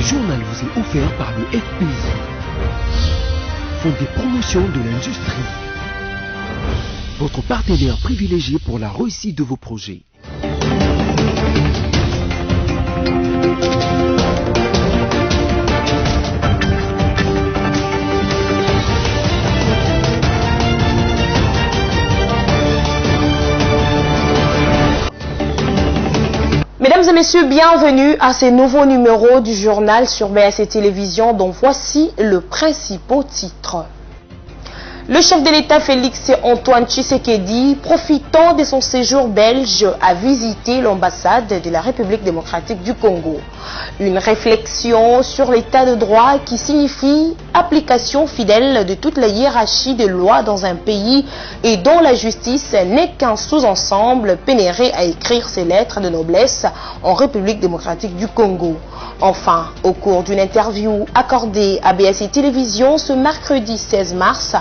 journal vous est offert par le FPI, Fonds des promotions de l'industrie, votre partenaire privilégié pour la réussite de vos projets. Mesdames et messieurs, bienvenue à ce nouveau numéro du journal sur BSC Télévision dont voici le principal titre. Le chef de l'État Félix Antoine Tshisekedi, profitant de son séjour belge, a visité l'ambassade de la République démocratique du Congo. Une réflexion sur l'état de droit qui signifie application fidèle de toute la hiérarchie des lois dans un pays et dont la justice n'est qu'un sous-ensemble pénéré à écrire ses lettres de noblesse en République démocratique du Congo. Enfin, au cours d'une interview accordée à BSC Télévision ce mercredi 16 mars,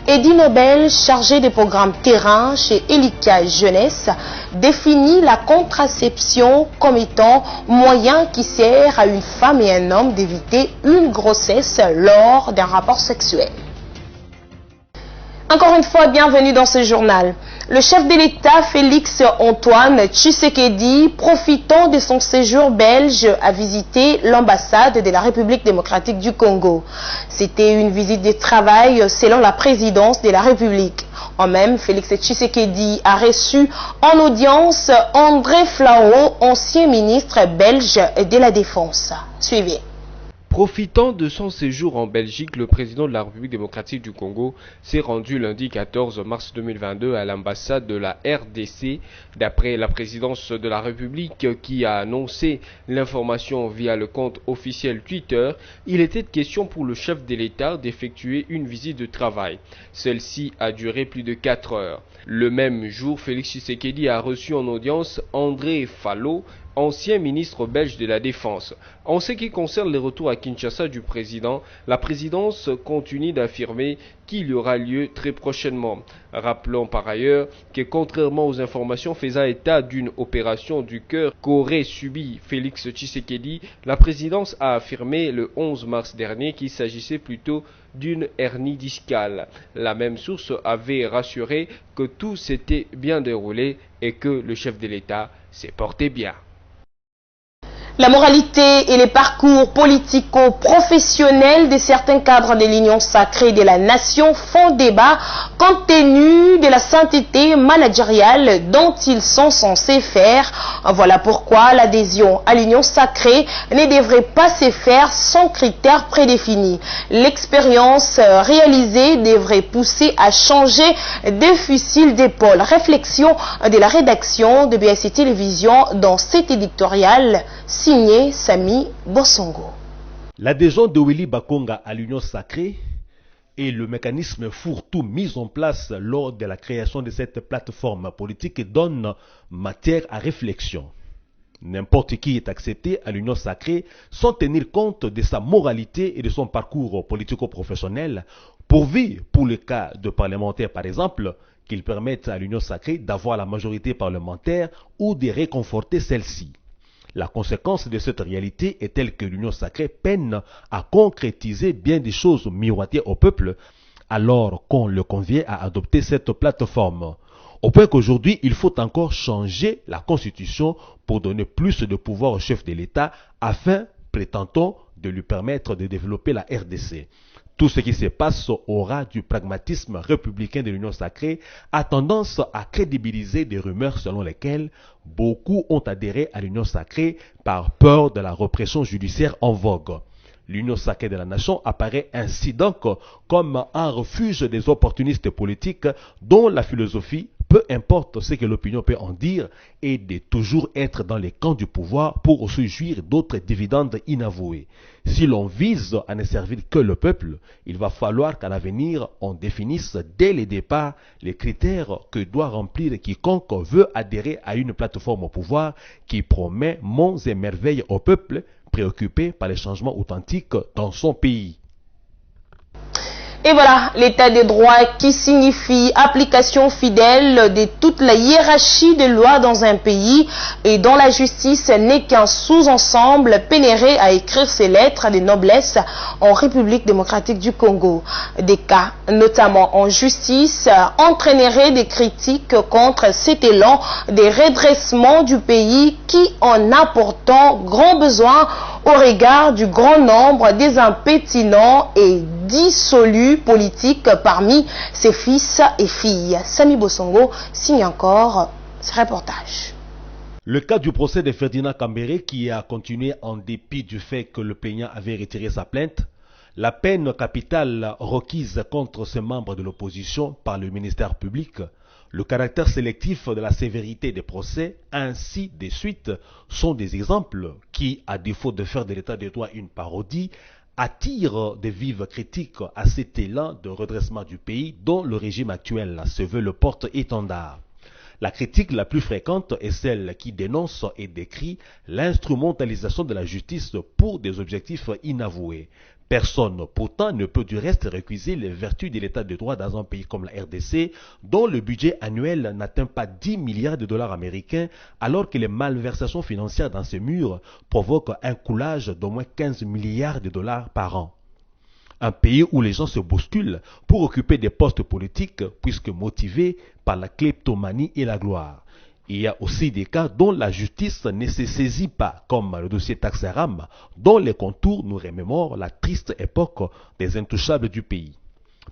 Eddie Nobel, chargé des programmes terrain chez Elika Jeunesse, définit la contraception comme étant moyen qui sert à une femme et un homme d'éviter une grossesse lors d'un rapport sexuel. Encore une fois, bienvenue dans ce journal. Le chef de l'État, Félix Antoine Tshisekedi, profitant de son séjour belge, a visité l'ambassade de la République démocratique du Congo. C'était une visite de travail selon la présidence de la République. En même, Félix Tshisekedi a reçu en audience André Flao, ancien ministre belge de la Défense. Suivez. Profitant de son séjour en Belgique, le président de la République démocratique du Congo s'est rendu lundi 14 mars 2022 à l'ambassade de la RDC. D'après la présidence de la République qui a annoncé l'information via le compte officiel Twitter, il était question pour le chef de l'État d'effectuer une visite de travail. Celle-ci a duré plus de 4 heures. Le même jour, Félix Tshisekedi a reçu en audience André Flao, ancien ministre belge de la Défense. En ce qui concerne les retours à Kinshasa du président, la présidence continue d'affirmer qu'il y aura lieu très prochainement. Rappelons par ailleurs que contrairement aux informations faisant état d'une opération du cœur qu'aurait subi Félix Tshisekedi, la présidence a affirmé le 11 mars dernier qu'il s'agissait plutôt d'une hernie discale. La même source avait rassuré que tout s'était bien déroulé et que le chef de l'État s'est porté bien. La moralité et les parcours politico-professionnels de certains cadres de l'Union sacrée de la nation font débat compte tenu de la sainteté managériale dont ils sont censés faire. Voilà pourquoi l'adhésion à l'Union sacrée ne devrait pas se faire sans critères prédéfinis. L'expérience réalisée devrait pousser à changer de fusil d'épaule. Réflexion de la rédaction de BSC Télévision dans cet éditorial signé Sami Bosongo. L'adhésion de Willy Bakonga à l'Union sacrée et le mécanisme fourre-tout mis en place lors de la création de cette plateforme politique donnent matière à réflexion. N'importe qui est accepté à l'Union sacrée sans tenir compte de sa moralité et de son parcours politico-professionnel, pourvu, pour le cas de parlementaires par exemple, qu'ils permettent à l'Union sacrée d'avoir la majorité parlementaire ou de réconforter celle-ci. La conséquence de cette réalité est telle que l'Union sacrée peine à concrétiser bien des choses miroitées au peuple alors qu'on le convient à adopter cette plateforme. Au point qu'aujourd'hui, il faut encore changer la Constitution pour donner plus de pouvoir au chef de l'État afin, prétend-on, de lui permettre de développer la RDC. Tout ce qui se passe aura du pragmatisme républicain de l'Union sacrée a tendance à crédibiliser des rumeurs selon lesquelles beaucoup ont adhéré à l'Union sacrée par peur de la répression judiciaire en vogue. L'Union sacrée de la nation apparaît ainsi donc comme un refuge des opportunistes politiques dont la philosophie, peu importe ce que l'opinion peut en dire, est de toujours être dans les camps du pouvoir pour se jouir d'autres dividendes inavoués. Si l'on vise à ne servir que le peuple, il va falloir qu'à l'avenir, on définisse dès le départ les critères que doit remplir quiconque veut adhérer à une plateforme au pouvoir qui promet monts et merveilles au peuple préoccupé par les changements authentiques dans son pays. Et voilà, l'état de droit qui signifie application fidèle de toute la hiérarchie des lois dans un pays et dont la justice n'est qu'un sous-ensemble pénéré à écrire ses lettres de noblesse en République démocratique du Congo. Des cas, notamment en justice, entraîneraient des critiques contre cet élan des redressements du pays qui en a pourtant grand besoin au regard du grand nombre des impétinents et dissolus politiques parmi ses fils et filles. Samy Bosongo signe encore ce reportage. Le cas du procès de Ferdinand Kambere qui a continué en dépit du fait que le plaignant avait retiré sa plainte, la peine capitale requise contre ce membre de l'opposition par le ministère public, le caractère sélectif de la sévérité des procès, ainsi de suite, sont des exemples qui, à défaut de faire de l'état de droit une parodie, attirent de vives critiques à cet élan de redressement du pays dont le régime actuel se veut le porte-étendard. La critique la plus fréquente est celle qui dénonce et décrit l'instrumentalisation de la justice pour des objectifs inavoués. Personne, pourtant, ne peut du reste récuser les vertus de l'état de droit dans un pays comme la RDC, dont le budget annuel n'atteint pas 10 milliards de dollars américains, alors que les malversations financières dans ces murs provoquent un coulage d'au moins 15 milliards de dollars par an. Un pays où les gens se bousculent pour occuper des postes politiques puisque motivés par la kleptomanie et la gloire. Il y a aussi des cas dont la justice ne se saisit pas, comme le dossier Taxaram, dont les contours nous remémorent la triste époque des intouchables du pays.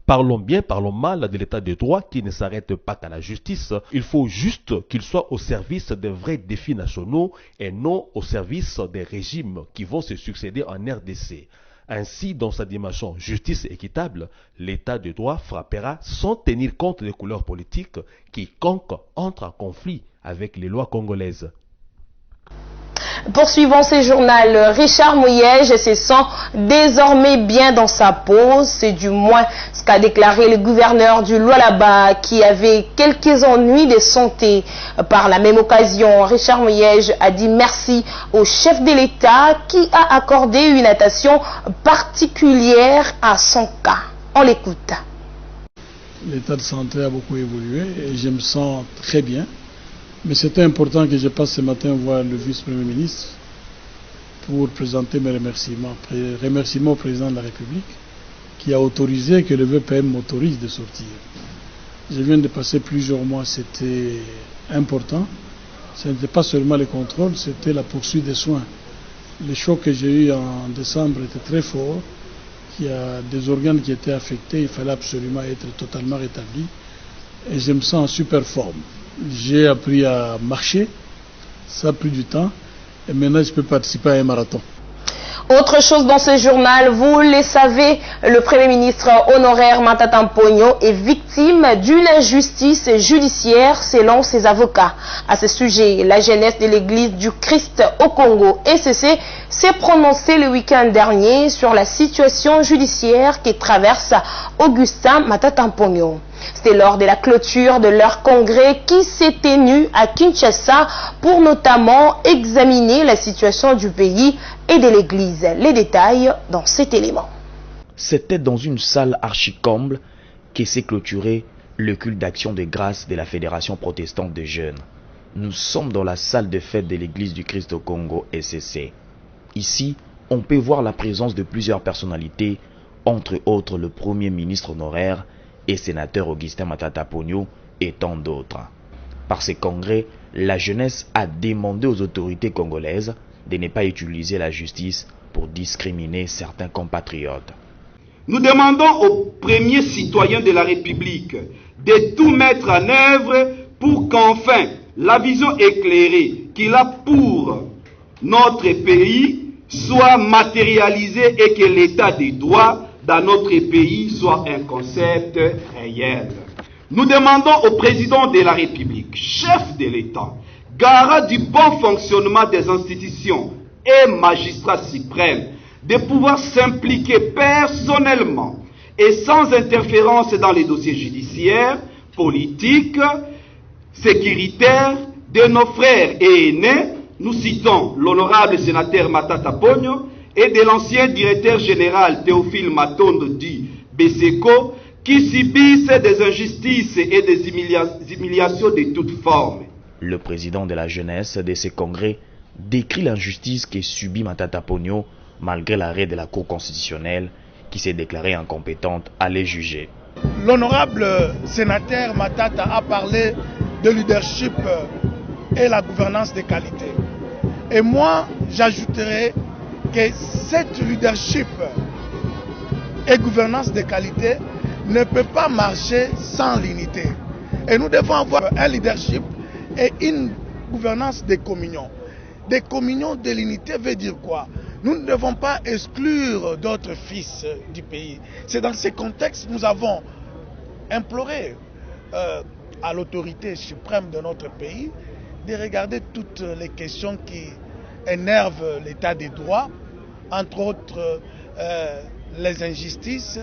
Parlons bien, parlons mal de l'état de droit qui ne s'arrête pas qu'à la justice. Il faut juste qu'il soit au service des vrais défis nationaux et non au service des régimes qui vont se succéder en RDC. Ainsi, dans sa dimension justice équitable, l'état de droit frappera sans tenir compte des couleurs politiques quiconque entre en conflit avec les lois congolaises. Poursuivant ce journal, Richard Mouyège se sent désormais bien dans sa peau. C'est du moins ce qu'a déclaré le gouverneur du Lualaba qui avait quelques ennuis de santé. Par la même occasion, Richard Mouyège a dit merci au chef de l'État qui a accordé une attention particulière à son cas. On l'écoute. L'état de santé a beaucoup évolué et je me sens très bien. Mais c'était important que je passe ce matin voir le vice-premier ministre pour présenter mes remerciements. Remerciements au président de la République qui a autorisé que le VPM m'autorise de sortir. Je viens de passer plusieurs mois, c'était important. Ce n'était pas seulement les contrôles, c'était la poursuite des soins. Le choc que j'ai eu en décembre était très fort. Il y a des organes qui étaient affectés, il fallait absolument être totalement rétabli. Et je me sens en super forme. J'ai appris à marcher, ça a pris du temps, et maintenant je peux participer à un marathon. Autre chose dans ce journal, vous le savez, le Premier ministre honoraire Matata Mponyo est victime d'une injustice judiciaire selon ses avocats. À ce sujet, la jeunesse de l'Église du Christ au Congo, ECC, s'est prononcée le week-end dernier sur la situation judiciaire qui traverse Augustin Matata Mponyo. C'était lors de la clôture de leur congrès qui s'est tenu à Kinshasa pour notamment examiner la situation du pays et de l'Église. Les détails dans cet élément. C'était dans une salle archi-comble qu'est s'est clôturé le culte d'action de grâce de la Fédération protestante des jeunes. Nous sommes dans la salle de fête de l'Église du Christ au Congo, ECC. Ici, on peut voir la présence de plusieurs personnalités, entre autres le Premier ministre honoraire et sénateur Augustin Matata Mponyo et tant d'autres. Par ces congrès, la jeunesse a demandé aux autorités congolaises de ne pas utiliser la justice pour discriminer certains compatriotes. Nous demandons aux premiers citoyens de la République de tout mettre en œuvre pour qu'enfin la vision éclairée qu'il a pour notre pays soit matérialisée et que l'état des droits dans notre pays soit un concept réel. Nous demandons au président de la République, chef de l'État, garant du bon fonctionnement des institutions et magistrat suprême, de pouvoir s'impliquer personnellement et sans interférence dans les dossiers judiciaires, politiques, sécuritaires de nos frères et aînés. Nous citons l'honorable sénateur Matata Mponyo et de l'ancien directeur général Théophile Matondo dit Beseko, qui subissent des injustices et des humiliations de toutes formes. Le président de la jeunesse de ce congrès décrit l'injustice que subit Matata Ponyo malgré l'arrêt de la Cour constitutionnelle qui s'est déclarée incompétente à les juger. L'honorable sénateur Matata a parlé de leadership et la gouvernance de qualité. Et moi, j'ajouterai que cette leadership et gouvernance de qualité ne peut pas marcher sans l'unité. Et nous devons avoir un leadership et une gouvernance de communion. Des communions de l'unité veut dire quoi? Nous ne devons pas exclure d'autres fils du pays. C'est dans ce contexte que nous avons imploré à l'autorité suprême de notre pays de regarder toutes les questions qui énervent l'état des droits, entre autres les injustices,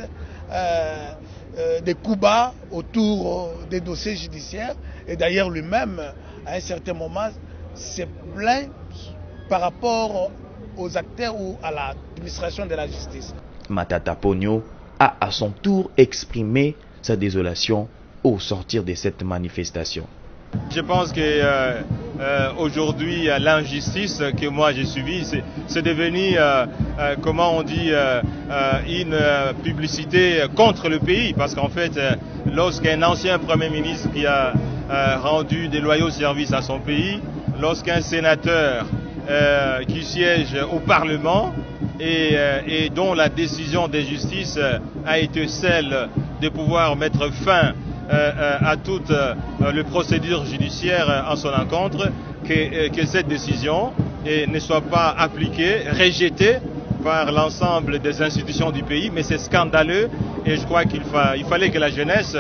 des coups bas autour des dossiers judiciaires. Et d'ailleurs lui-même, à un certain moment, s'est plaint par rapport aux acteurs ou à l'administration de la justice. Matata Ponyo a à son tour exprimé sa désolation au sortir de cette manifestation. Je pense que aujourd'hui l'injustice que moi j'ai subie, c'est devenu, comment on dit, une publicité contre le pays. Parce qu'en fait, lorsqu'un ancien Premier ministre qui a rendu des loyaux services à son pays, lorsqu'un sénateur qui siège au Parlement et dont la décision de justice a été celle de pouvoir mettre fin à toute la procédure judiciaire en son encontre, que cette décision ne soit pas appliquée, rejetée par l'ensemble des institutions du pays. Mais c'est scandaleux et je crois qu'il fallait que la jeunesse,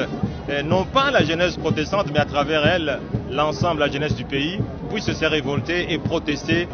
non pas la jeunesse protestante, mais à travers elle, l'ensemble de la jeunesse du pays, puisse se révolter et protester.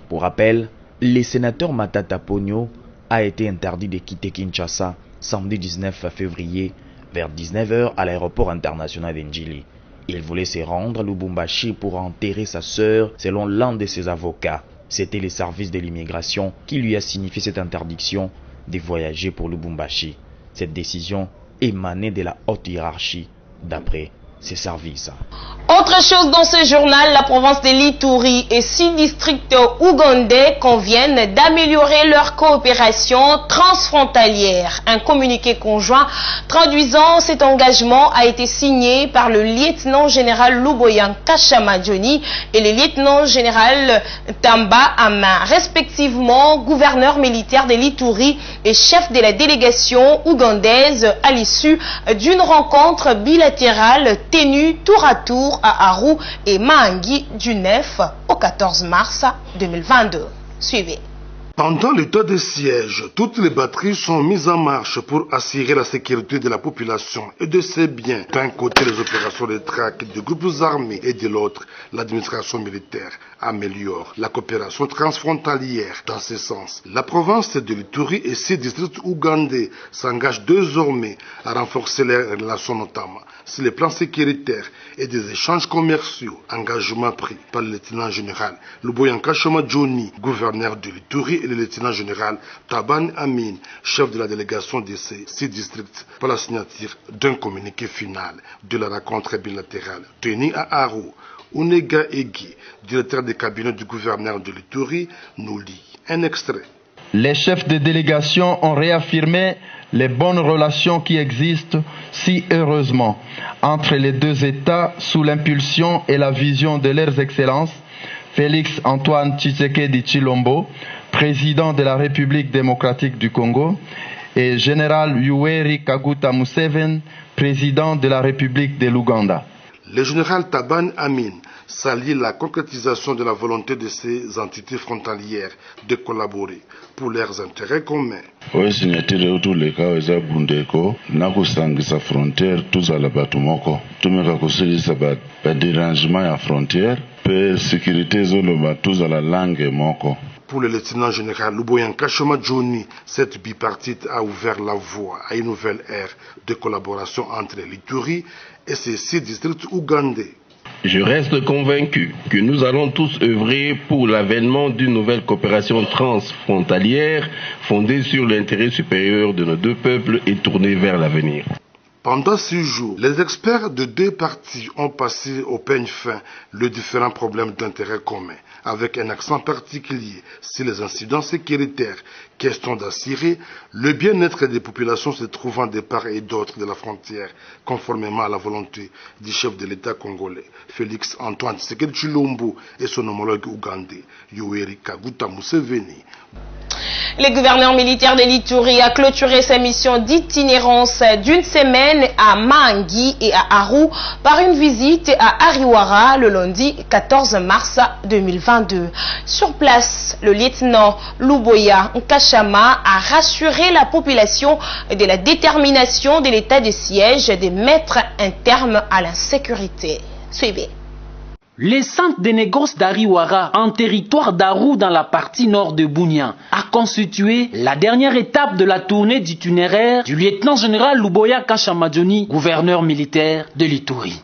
Pour rappel, le sénateur Matata Ponyo a été interdit de quitter Kinshasa samedi 19 février vers 19h à l'aéroport international d'Ndjili. Il voulait se rendre à Lubumbashi pour enterrer sa sœur selon l'un de ses avocats. C'était le service de l'immigration qui lui a signifié cette interdiction de voyager pour Lubumbashi. Cette décision émanait de la haute hiérarchie d'après ses services. Autre chose dans ce journal, la province de l'Ituri et 6 districts ougandais conviennent d'améliorer leur coopération transfrontalière. Un communiqué conjoint traduisant cet engagement a été signé par le lieutenant-général Luboyan Kashamadjoni et le lieutenant-général Tamba Ama, respectivement gouverneur militaire de l'Ituri et chef de la délégation ougandaise à l'issue d'une rencontre bilatérale tenue tour à tour à Aru et Mahangi du 9 au 14 mars 2022. Suivez. Pendant l'état de siège, toutes les batteries sont mises en marche pour assurer la sécurité de la population et de ses biens. D'un côté, les opérations de traque de groupes armés et de l'autre, l'administration militaire améliore la coopération transfrontalière. Dans ce sens, la province de l'Ituri et 6 districts ougandais s'engagent désormais à renforcer les relations notamment sur les plans sécuritaires et des échanges commerciaux. Engagement pris par le lieutenant-général Luboyan Kashamadjoni, gouverneur de l'Ituri, et le lieutenant-général Taban Amin, chef de la délégation de ces 6 districts, par la signature d'un communiqué final de la rencontre bilatérale tenue à Aru. Unega Egi, directeur de cabinet du gouverneur de l'Ituri, nous lit un extrait. Les chefs de délégation ont réaffirmé les bonnes relations qui existent si heureusement entre les deux États sous l'impulsion et la vision de leurs excellences Félix Antoine Tshisekedi Tshilombo, président de la République démocratique du Congo, et général Yoweri Kaguta Museveni, président de la République de l'Ouganda. Le général Taban Amin salue la concrétisation de la volonté de ces entités frontalières de collaborer pour leurs intérêts communs. Oesinyatire utuleka weza bundeko nakusangisa frontière tuzala batu moko tumeka kusilisa badérangement ya frontière pe sécurité zoloba tuzala langue moko. Pour le lieutenant-général Luboyan Kashamadjoni, cette bipartite a ouvert la voie à une nouvelle ère de collaboration entre l'Ituri et ses 6 districts ougandais. Je reste convaincu que nous allons tous œuvrer pour l'avènement d'une nouvelle coopération transfrontalière fondée sur l'intérêt supérieur de nos deux peuples et tournée vers l'avenir. Pendant 6 jours, les experts de 2 parties ont passé au peigne fin les différents problèmes d'intérêt commun, avec un accent particulier sur les incidents sécuritaires, question d'assurer le bien-être des populations se trouvant de part et d'autre de la frontière, conformément à la volonté du chef de l'État congolais, Félix Antoine Tshisekedi Tshilombo, et son homologue ougandais, Yoweri Kaguta Museveni. Le gouverneur militaire de l'Ituri a clôturé sa mission d'itinérance d'une semaine à Mangi et à Aru par une visite à Ariwara le lundi 14 mars 2022. Sur place, le lieutenant Luboya Nkashama a rassuré la population de la détermination de l'état de siège de mettre un terme à l'insécurité. Suivez. Le centre de négoce d'Ariwara, en territoire d'Aru dans la partie nord de Bunia, a constitué la dernière étape de la tournée d'itinéraire du lieutenant-général Luboya Kashamadjoni, gouverneur militaire de l'Ituri.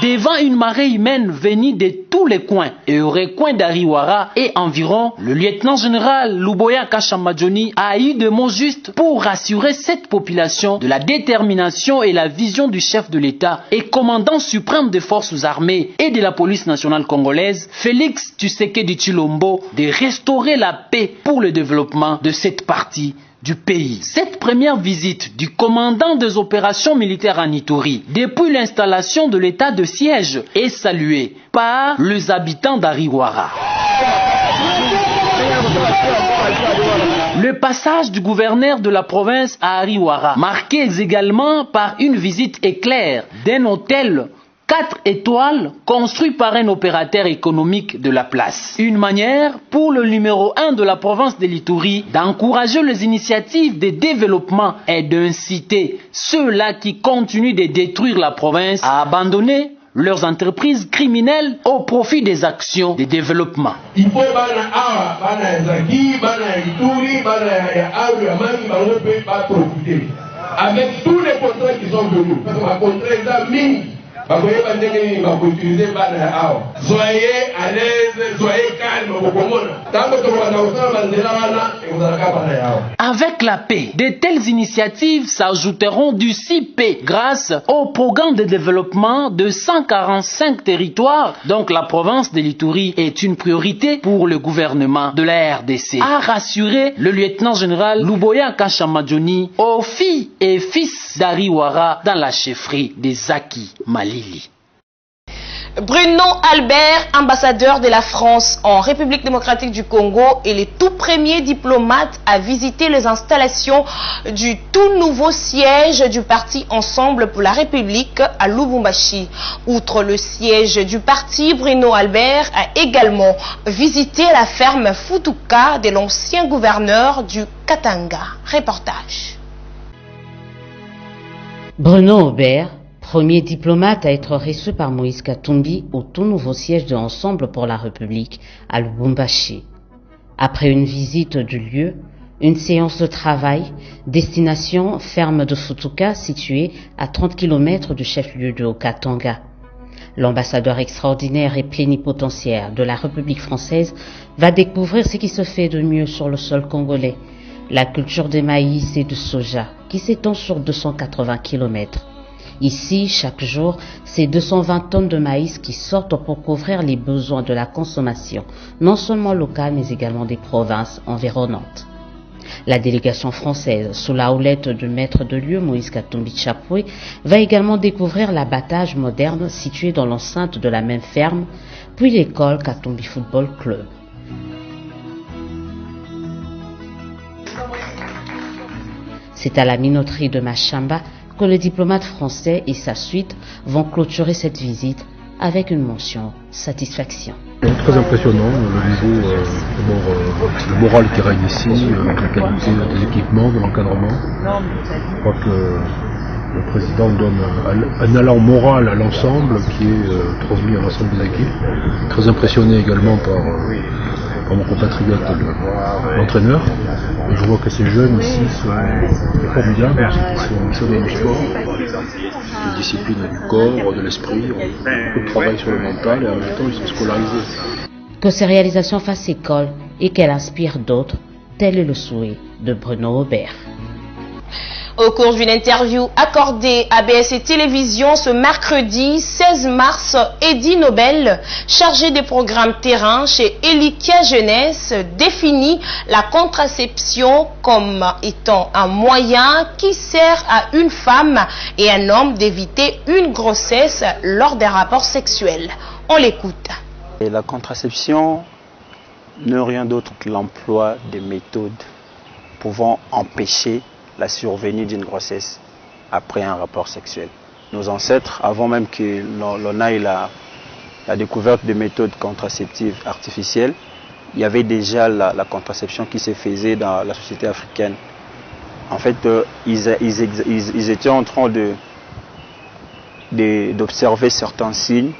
Devant une marée humaine venue de tous les coins et au recoin d'Ariwara et environ, le lieutenant-général Luboya Kashamadjoni a eu des mots justes pour rassurer cette population de la détermination et la vision du chef de l'État et commandant suprême des forces armées et de la police nationale congolaise, Félix Tshisekedi Tshilombo, de restaurer la paix pour le développement de cette partie du pays. Cette première visite du commandant des opérations militaires en Ituri depuis l'installation de l'état de siège est saluée par les habitants d'Ariwara. Le passage du gouverneur de la province à Ariwara, marqué également par une visite éclair d'un hôtel 4 étoiles construit par un opérateur économique de la place. Une manière pour le numéro 1 de la province de l'Ituri d'encourager les initiatives de développement et d'inciter ceux-là qui continuent de détruire la province à abandonner leurs entreprises criminelles au profit des actions de développement. Il faut profiter avec tous les contrats qui sont venus. Parce qu'on va contrat soyez à l'aise, soyez calme. Avec la paix, de telles initiatives s'ajouteront d'ici paix grâce au programme de développement de 145 territoires. Donc la province de l'Ituri est une priorité pour le gouvernement de la RDC. A rassuré le lieutenant-général Luboya Kashamadjoni aux filles et fils d'Ariwara dans la chefferie des Zaki Mali. Bruno Albert, ambassadeur de la France en République démocratique du Congo, est le tout premier diplomate à visiter les installations du tout nouveau siège du parti Ensemble pour la République à Lubumbashi. Outre le siège du parti, Bruno Albert a également visité la ferme Futuka de l'ancien gouverneur du Katanga. Reportage. Bruno Albert, premier diplomate à être reçu par Moïse Katumbi au tout nouveau siège de Ensemble pour la République à Lubumbashi. Après une visite du lieu, une séance de travail, destination ferme de Futuka située à 30 km du chef-lieu de Haut-Katanga. L'ambassadeur extraordinaire et plénipotentiaire de la République française va découvrir ce qui se fait de mieux sur le sol congolais, la culture des maïs et de soja qui s'étend sur 280 km. Ici, chaque jour, c'est 220 tonnes de maïs qui sortent pour couvrir les besoins de la consommation, non seulement locale, mais également des provinces environnantes. La délégation française, sous la houlette du maître de lieu Moïse Katumbi Chapwe, va également découvrir l'abattage moderne situé dans l'enceinte de la même ferme, puis l'école Katumbi Football Club. C'est à la minoterie de Machamba que le diplomate français et sa suite vont clôturer cette visite avec une mention satisfaction. Très impressionnant, le niveau, le moral qui règne ici, la qualité des équipements, de l'encadrement. Je crois que le président donne un allant moral à l'ensemble qui est transmis à l'ensemble des équipes. Très impressionné également par par mon compatriote l'entraîneur. Et je vois que ces jeunes ici sont formidables, ils sont dans le sport, de discipline du corps, de l'esprit, beaucoup de travail sur le mental et en même temps ils sont scolarisés. Que ces réalisations fassent école et qu'elles inspirent d'autres, tel est le souhait de Bruno Aubert. Au cours d'une interview accordée à BSC Télévision ce mercredi 16 mars, Eddie Nobel, chargé des programmes terrain chez Elikia Jeunesse, définit la contraception comme étant un moyen qui sert à une femme et un homme d'éviter une grossesse lors des rapports sexuels. On l'écoute. Et la contraception n'est rien d'autre que l'emploi de méthodes pouvant empêcher la survenue d'une grossesse après un rapport sexuel. Nos ancêtres, avant même que l'on ait la découverte de méthodes contraceptives artificielles, il y avait déjà la contraception qui se faisait dans la société africaine. En fait, ils étaient en train d'observer certains signes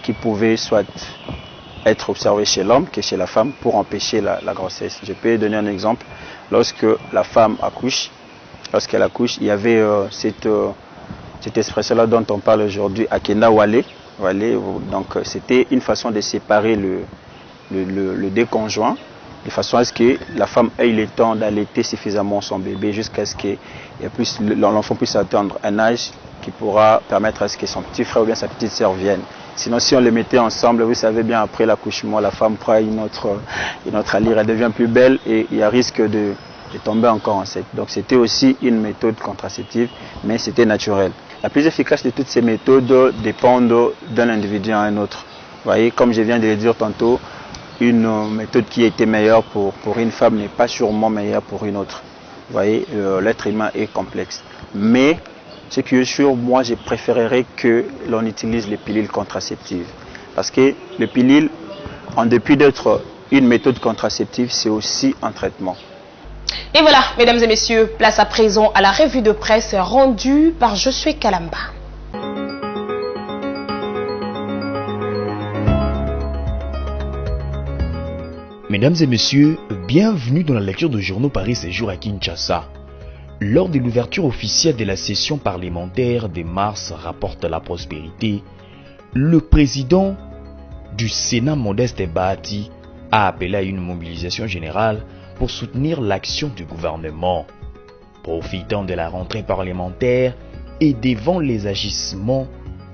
qui pouvaient soit être observés chez l'homme que chez la femme pour empêcher la grossesse. Je peux donner un exemple. Lorsque la femme accouche, lorsqu'elle accouche, il y avait cette expression-là dont on parle aujourd'hui, Akenda Wale. Donc c'était une façon de séparer le deux conjoints, de façon à ce que la femme ait le temps d'allaiter suffisamment son bébé jusqu'à ce que l'enfant puisse atteindre un âge qui pourra permettre à ce que son petit frère ou bien sa petite sœur vienne. Sinon, si on les mettait ensemble, vous savez bien, après l'accouchement, la femme prend une autre allure, elle devient plus belle et il y a risque de tomber encore enceinte. Donc c'était aussi une méthode contraceptive, mais c'était naturel. La plus efficace de toutes ces méthodes dépendent d'un individu à un autre. Vous voyez, comme je viens de le dire tantôt, une méthode qui était meilleure pour une femme n'est pas sûrement meilleure pour une autre. Vous voyez, l'être humain est complexe. Mais ce qui est sûr, moi, je préférerais que l'on utilise les pilules contraceptives. Parce que les pilules, en dépit d'être une méthode contraceptive, c'est aussi un traitement. Et voilà, mesdames et messieurs, place à présent à la revue de presse rendue par Josué Kalamba. Mesdames et messieurs, bienvenue dans la lecture de journaux Paris Séjour à Kinshasa. Lors de l'ouverture officielle de la session parlementaire de mars, rapporte la prospérité, le président du Sénat, Modeste Bahati, a appelé à une mobilisation générale pour soutenir l'action du gouvernement. Profitant de la rentrée parlementaire et devant les agissements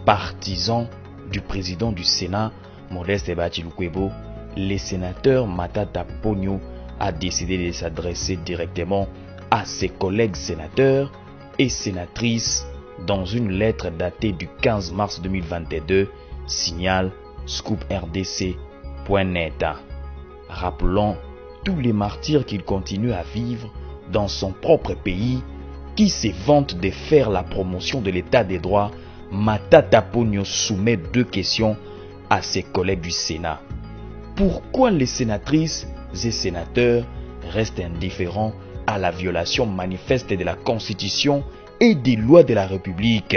partisans du président du Sénat, Modeste Bahati Lukwebo, le sénateur Matata Ponyo a décidé de s'adresser directement à ses collègues sénateurs et sénatrices dans une lettre datée du 15 mars 2022, signale scooprdc.net. Rappelons tous les martyrs qu'il continue à vivre dans son propre pays, qui se vante de faire la promotion de l'état des droits, Matata Ponyo soumet deux questions à ses collègues du Sénat. Pourquoi les sénatrices et sénateurs restent indifférents à la violation manifeste de la Constitution et des lois de la République?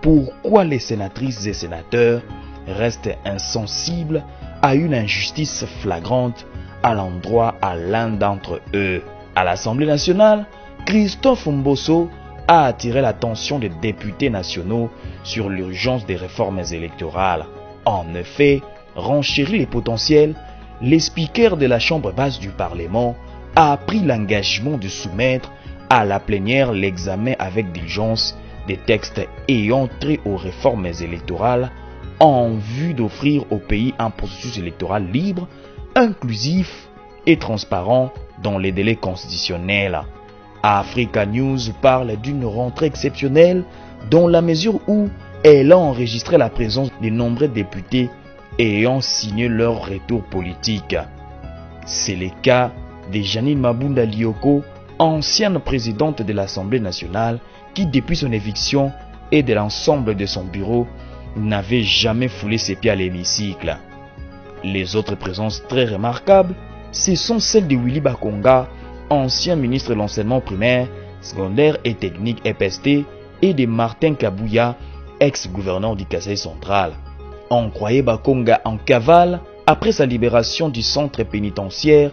Pourquoi les sénatrices et sénateurs restent insensibles à une injustice flagrante à l'endroit à l'un d'entre eux? À l'Assemblée nationale, Christophe Mbosso a attiré l'attention des députés nationaux sur l'urgence des réformes électorales. En effet, renchéri les potentiels, le speaker de la Chambre basse du Parlement a pris l'engagement de soumettre à la plénière l'examen avec diligence des textes ayant trait aux réformes électorales en vue d'offrir au pays un processus électoral libre, inclusif et transparent dans les délais constitutionnels. Africa News parle d'une rentrée exceptionnelle dans la mesure où elle a enregistré la présence de nombreux députés ayant signé leur retour politique. C'est le cas de Janine Mabunda Lioko, ancienne présidente de l'Assemblée nationale, qui depuis son éviction et de l'ensemble de son bureau n'avait jamais foulé ses pieds à l'hémicycle. Les autres présences très remarquables, ce sont celles de Willy Bakonga, ancien ministre de l'enseignement primaire, secondaire et technique EPST, et de Martin Kabouya, ex-gouverneur du Kasaï central. On croyait Bakonga en cavale Après sa libération du centre pénitentiaire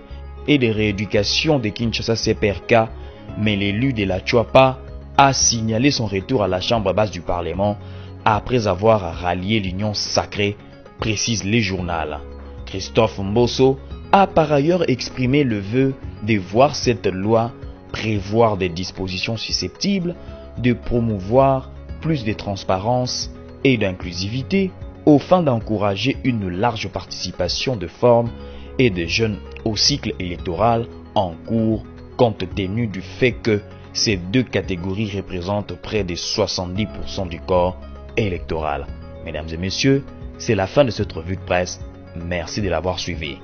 et de rééducation de Kinshasa CPRK, mais l'élu de la Chuapa a signalé son retour à la chambre basse du Parlement après avoir rallié l'Union sacrée, précise le journal. Christophe Mbosso a par ailleurs exprimé le vœu de voir cette loi prévoir des dispositions susceptibles de promouvoir plus de transparence et d'inclusivité au fin d'encourager une large participation de femmes et de jeunes au cycle électoral en cours, compte tenu du fait que ces deux catégories représentent près de 70% du corps électoral. Mesdames et messieurs, c'est la fin de cette revue de presse. Merci de l'avoir suivi.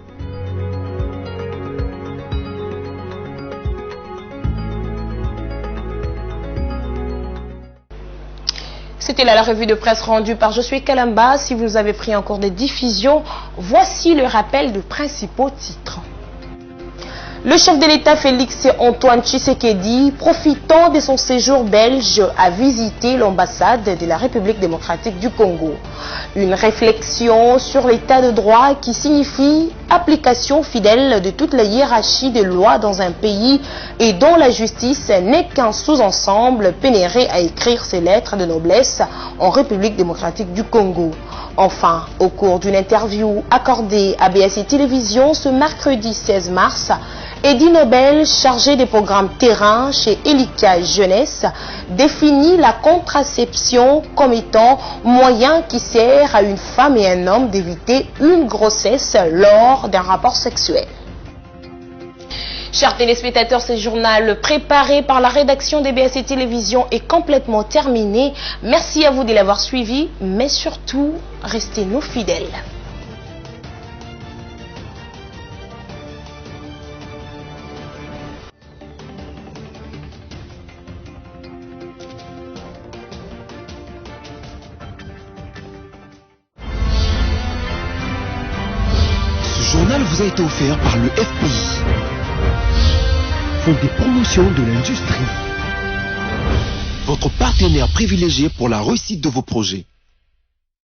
C'était là la revue de presse rendue par Josué Kalamba. Si vous avez pris en cours de diffusion, voici le rappel de principaux titres. Le chef de l'État Félix Antoine Tshisekedi, profitant de son séjour belge, a visité l'ambassade de la République démocratique du Congo. Une réflexion sur l'état de droit qui signifie application fidèle de toute la hiérarchie de loi dans un pays et dont la justice n'est qu'un sous-ensemble pénéré à écrire ses lettres de noblesse en République démocratique du Congo. Enfin, au cours d'une interview accordée à BSC Télévision ce mercredi 16 mars, Eddie Nobel, chargé des programmes terrain chez Elika Jeunesse, définit la contraception comme étant moyen qui sert à une femme et un homme d'éviter une grossesse lors d'un rapport sexuel. Chers téléspectateurs, ce journal préparé par la rédaction des BSC Télévision est complètement terminé. Merci à vous de l'avoir suivi, mais surtout, restez-nous fidèles. Ce journal vous a été offert par le FPI, Fonds des promotions de l'industrie, votre partenaire privilégié pour la réussite de vos projets.